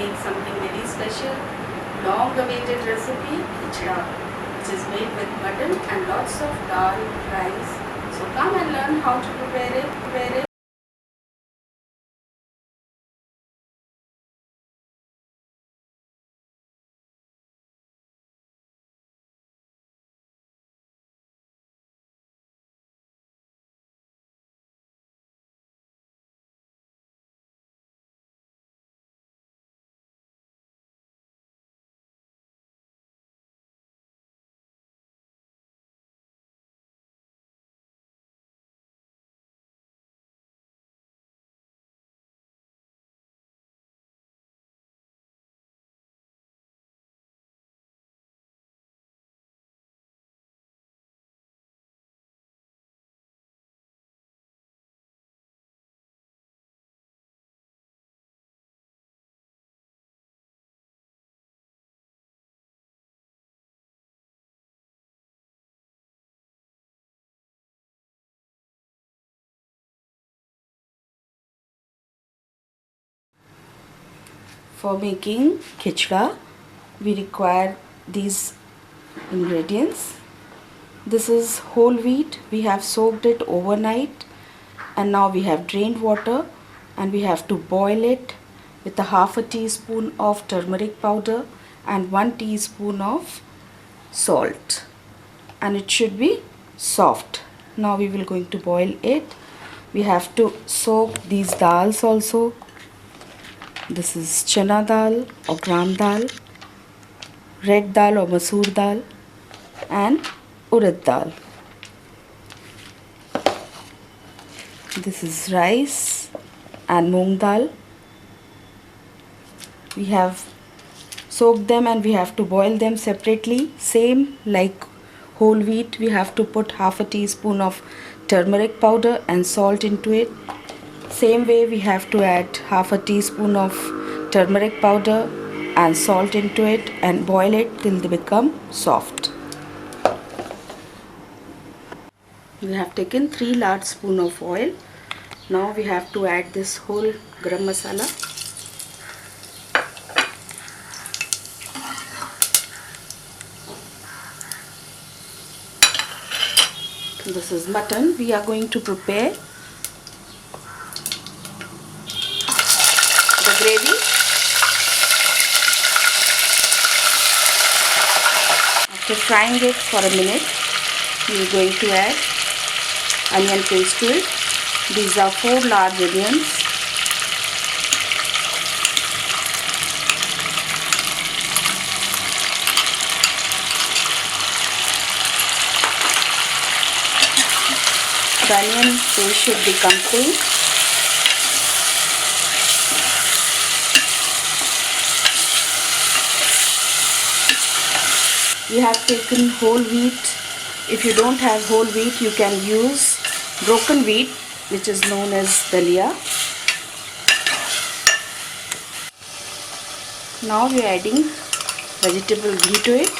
make something very special, long-awaited recipe, Khichda, which is made with mutton and lots of dal, rice. So come and learn how to prepare it. For making khichda, we require these ingredients. This is whole wheat. We have soaked it overnight and now we have drained water and we have to boil it with a half a teaspoon of turmeric powder and 1 teaspoon of salt, and it should be soft. Now we will going to boil it. We have to soak these dals also. This is chana dal or gram dal, red dal or masoor dal, and urad dal. This is rice and moong dal. We have soaked them and we have to boil them separately. Same like whole wheat, we have to put half a teaspoon of turmeric powder and salt into it. Same way we have to add half a teaspoon of turmeric powder and salt into it and boil it till they become soft. We have taken 3 large spoon of oil. Now we have to add this whole garam masala. This is mutton. We are going to prepare the gravy. After frying it for a minute, we are going to add onion paste to it. These are 4 large onions. The onion paste should become pink. We have taken whole wheat. If you don't have whole wheat, you can use broken wheat, which is known as dalia. Now we are adding vegetable ghee to it.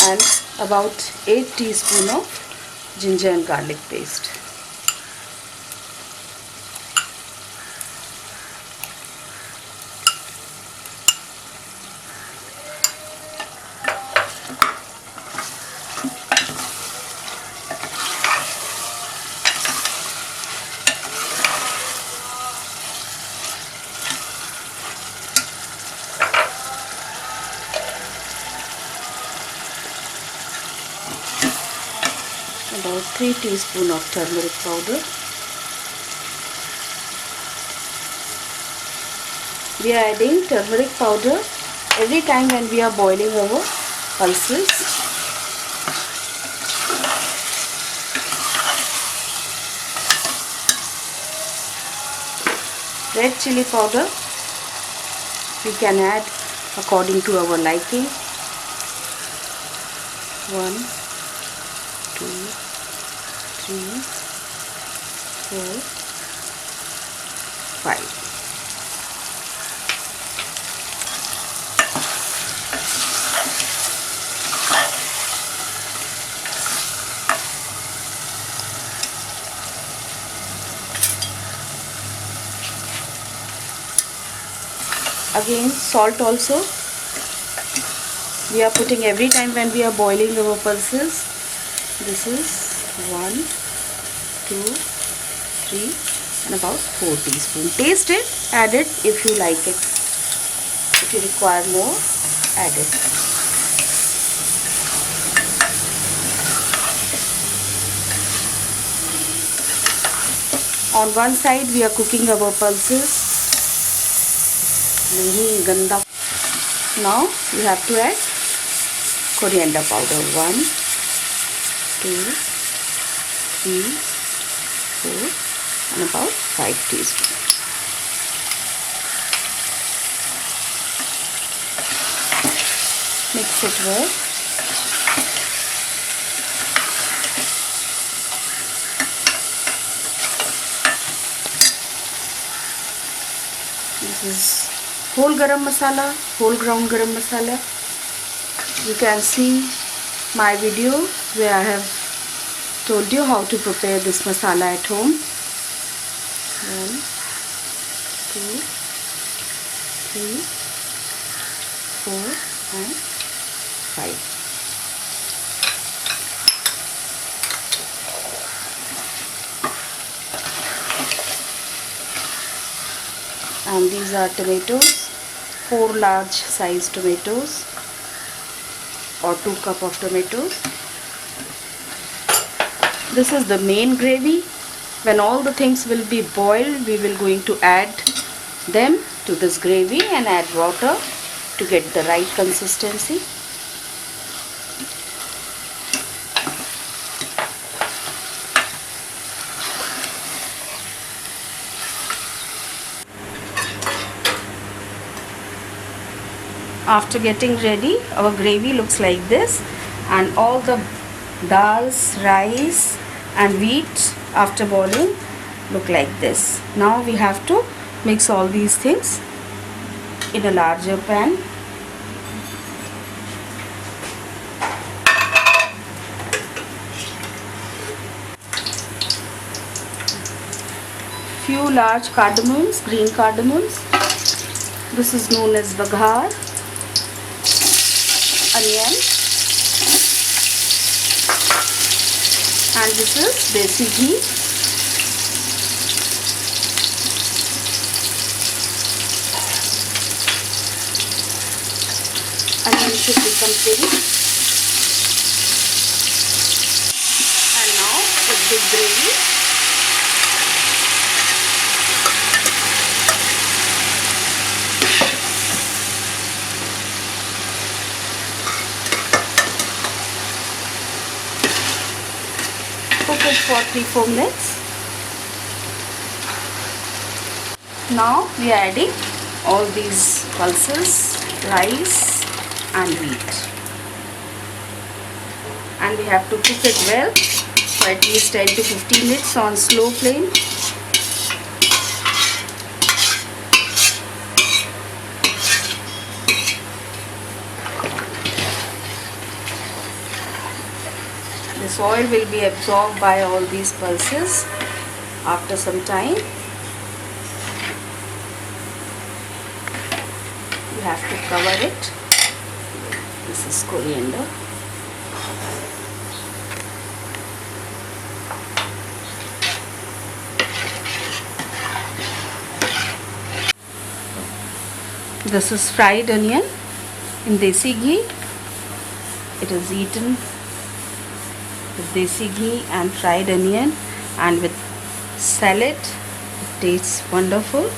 And about 8 teaspoons of ginger and garlic paste. About 3 teaspoons of turmeric powder. We are adding turmeric powder every time when we are boiling our pulses. Red chilli powder we can add according to our liking. 1, 2, 3, 4, 5. Again salt also. We are putting every time when we are boiling our pulses. This is 1, 2, 3 and about 4 teaspoons. Taste it, add it if you like it. If you require more, add it. On one side we are cooking our pulses. Now we have to add coriander powder. 1, 2, 3, 4 and about 5 teaspoons. Mix it well. This is whole garam masala, whole ground garam masala. You can see my video where I have told you how to prepare this masala at home. 1, 2, 3, 4 and 5. And these are tomatoes, 4 large size tomatoes or 2 cup of tomatoes. This is the main gravy. When all the things will be boiled, we will going to add them to this gravy and add water to get the right consistency. After getting ready, our gravy looks like this, and all the dals, rice and wheat after boiling look like this. Now we have to mix all these things in a larger pan. Few large cardamoms, green cardamoms. This is known as baghar. Onion, and this is desi ghee. Onion should become pink. And now put the gravy. Cook it for 3-4 minutes. Now we are adding all these pulses, rice and wheat, and we have to cook it well for at least 10 to 15 minutes on slow flame. This oil will be absorbed by all these pulses after some time. You have to cover it. This is coriander. This is fried onion in desi ghee. It is eaten with desi ghee and fried onion and with salad. It tastes wonderful.